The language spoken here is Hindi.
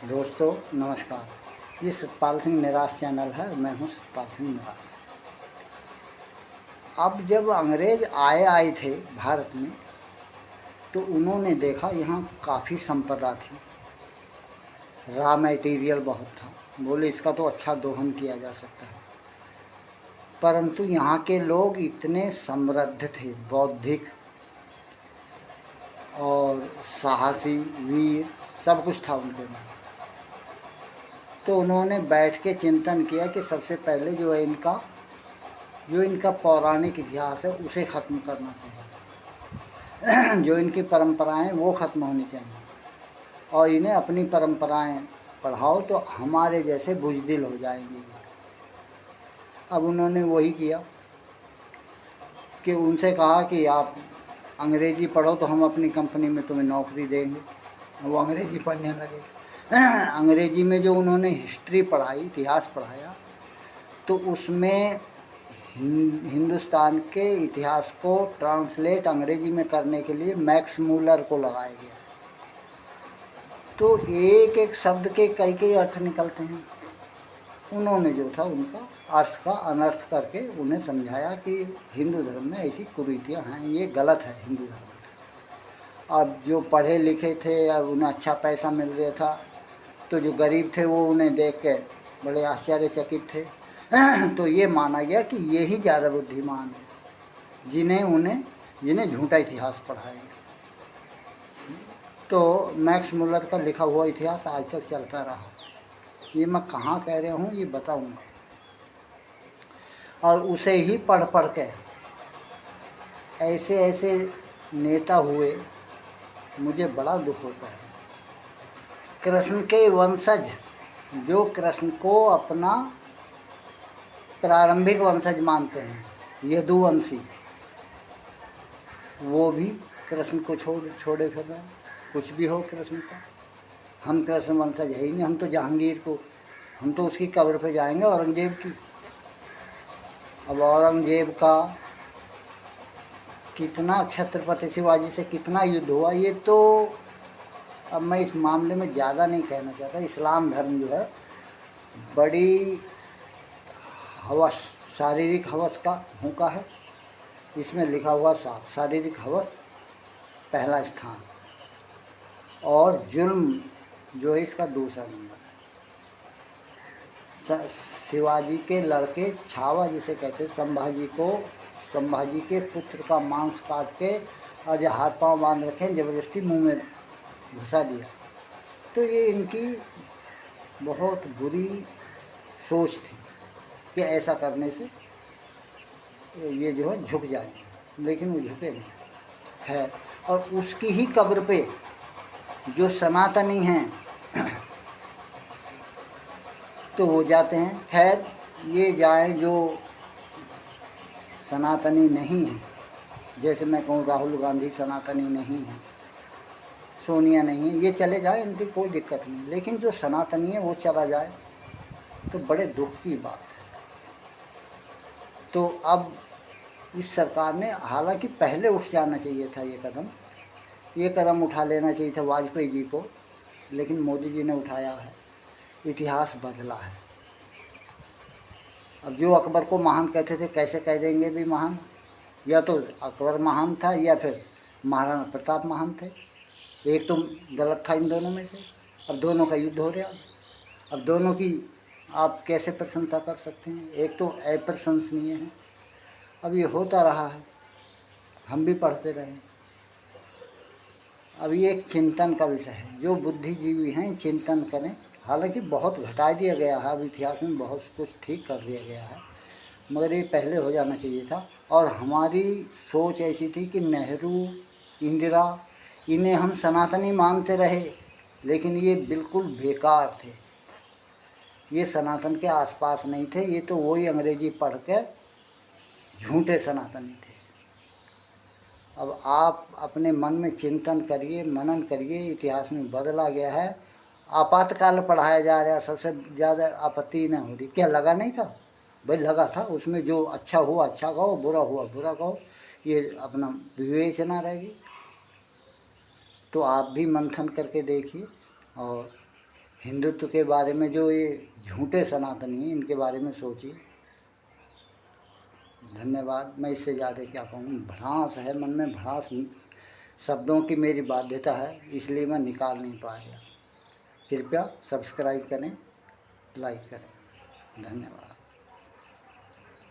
दोस्तों नमस्कार। ये सतपाल सिंह निराश चैनल है। मैं हूँ सतपाल सिंह निराश। अब जब अंग्रेज आए थे भारत में, तो उन्होंने देखा यहाँ काफ़ी संपदा थी, रॉ मटेरियल बहुत था। बोले इसका तो अच्छा दोहन किया जा सकता है। परंतु यहाँ के लोग इतने समृद्ध थे, बौद्धिक और साहसी, वीर, सब कुछ था उनके में। तो उन्होंने बैठ के चिंतन किया कि सबसे पहले जो इनका पौराणिक इतिहास है उसे ख़त्म करना चाहिए। जो इनकी परंपराएं वो ख़त्म होनी चाहिए और इन्हें अपनी परंपराएं पढ़ाओ तो हमारे जैसे बुज़दिल हो जाएंगे। अब उन्होंने वही किया कि उनसे कहा कि आप अंग्रेज़ी पढ़ो तो हम अपनी कंपनी में तुम्हें नौकरी देंगे। वो अंग्रेज़ी पढ़ने लगे। अंग्रेज़ी में जो उन्होंने हिस्ट्री पढ़ाई, इतिहास पढ़ाया, तो उसमें हिंदुस्तान के इतिहास को ट्रांसलेट अंग्रेज़ी में करने के लिए मैक्स मूलर को लगाया गया। तो एक एक शब्द के कई कई अर्थ निकलते हैं। उन्होंने जो था उनका अर्थ का अनर्थ करके उन्हें समझाया कि हिंदू धर्म में ऐसी कुरीतियाँ हैं, ये गलत है हिंदू धर्म। अब जो पढ़े लिखे थे और उन्हें अच्छा पैसा मिल रहा था, तो जो गरीब थे वो उन्हें देख के बड़े आश्चर्यचकित थे। तो ये माना गया कि ये ही ज़्यादा बुद्धिमान है जिन्हें झूठा इतिहास पढ़ाया। तो मैक्स मुलर का लिखा हुआ इतिहास आज तक चलता रहा। ये मैं कहाँ कह रहा हूँ ये बताऊँगा। और उसे ही पढ़ पढ़ के ऐसे ऐसे नेता हुए, मुझे बड़ा दुख होता है। कृष्ण के वंशज, जो कृष्ण को अपना प्रारंभिक वंशज मानते हैं, यदुवंशी, वो भी कृष्ण को छोड़े फिर रहे। कुछ भी हो कृष्ण का, हम कृष्ण वंशज है ही नहीं। हम तो जहांगीर को, हम तो उसकी कब्र पे जाएंगे, औरंगजेब की। अब औरंगजेब का कितना छत्रपति शिवाजी से कितना युद्ध हुआ, ये तो अब मैं इस मामले में ज़्यादा नहीं कहना चाहता। इस्लाम धर्म जो है बड़ी हवस, शारीरिक हवस का होका है। इसमें लिखा हुआ साफ, शारीरिक हवस पहला स्थान और जुल्म जो है इसका दूसरा नंबर है। शिवाजी के लड़के छावा जिसे कहते हैं, संभाजी के पुत्र का मांस काट के और जो हाथ पांव बांध रखे ज़बरदस्ती मुंह में घुसा दिया। तो ये इनकी बहुत बुरी सोच थी कि ऐसा करने से ये जो है झुक जाएंगे, लेकिन वो झुके नहीं है। और उसकी ही कब्र पे जो सनातनी हैं तो वो जाते हैं। खैर ये जाएं जो सनातनी नहीं है, जैसे मैं कहूँ राहुल गांधी सनातनी नहीं है, सोनिया नहीं है, ये चले जाए, इनकी कोई दिक्कत नहीं। लेकिन जो सनातनी है वो चला जाए तो बड़े दुख की बात है। तो अब इस सरकार ने, हालांकि पहले उठ जाना चाहिए था ये कदम उठा लेना चाहिए था वाजपेयी जी को, लेकिन मोदी जी ने उठाया है। इतिहास बदला है। अब जो अकबर को महान कहते थे, कैसे कह देंगे भी महान? या तो अकबर महान था या फिर महाराणा प्रताप महान थे। एक तो गलत था इन दोनों में से। अब दोनों का युद्ध हो रहा। अब दोनों की आप कैसे प्रशंसा कर सकते हैं? एक तो अप्रशंसनीय है। अब ये होता रहा है, हम भी पढ़ते रहे। अब ये एक चिंतन का विषय है। जो बुद्धिजीवी हैं चिंतन करें। हालांकि बहुत घटा दिया गया है, अब इतिहास में बहुत कुछ ठीक कर दिया गया है, मगर ये पहले हो जाना चाहिए था। और हमारी सोच ऐसी थी कि नेहरू, इंदिरा, इन्हें हम सनातनी मानते रहे, लेकिन ये बिल्कुल बेकार थे। ये सनातन के आसपास नहीं थे। ये तो वही अंग्रेजी पढ़ के झूठे सनातनी थे। अब आप अपने मन में चिंतन करिए, मनन करिए। इतिहास में बदला गया है। आपातकाल पढ़ाया जा रहा है, सबसे ज़्यादा आपत्ति न हो रही। क्या लगा नहीं था? भाई लगा था। उसमें जो अच्छा हुआ अच्छा कहो, बुरा हुआ बुरा कहो, ये अपना विवेचना रहेगी। तो आप भी मंथन करके देखिए और हिंदुत्व के बारे में जो ये झूठे सनातनी हैं, इनके बारे में सोचिए। धन्यवाद। मैं इससे ज़्यादा क्या कहूँ, भड़ास है मन में, भड़ास शब्दों की मेरी बाध्यता है, इसलिए मैं निकाल नहीं पा रहा। कृपया सब्सक्राइब करें, लाइक करें। धन्यवाद।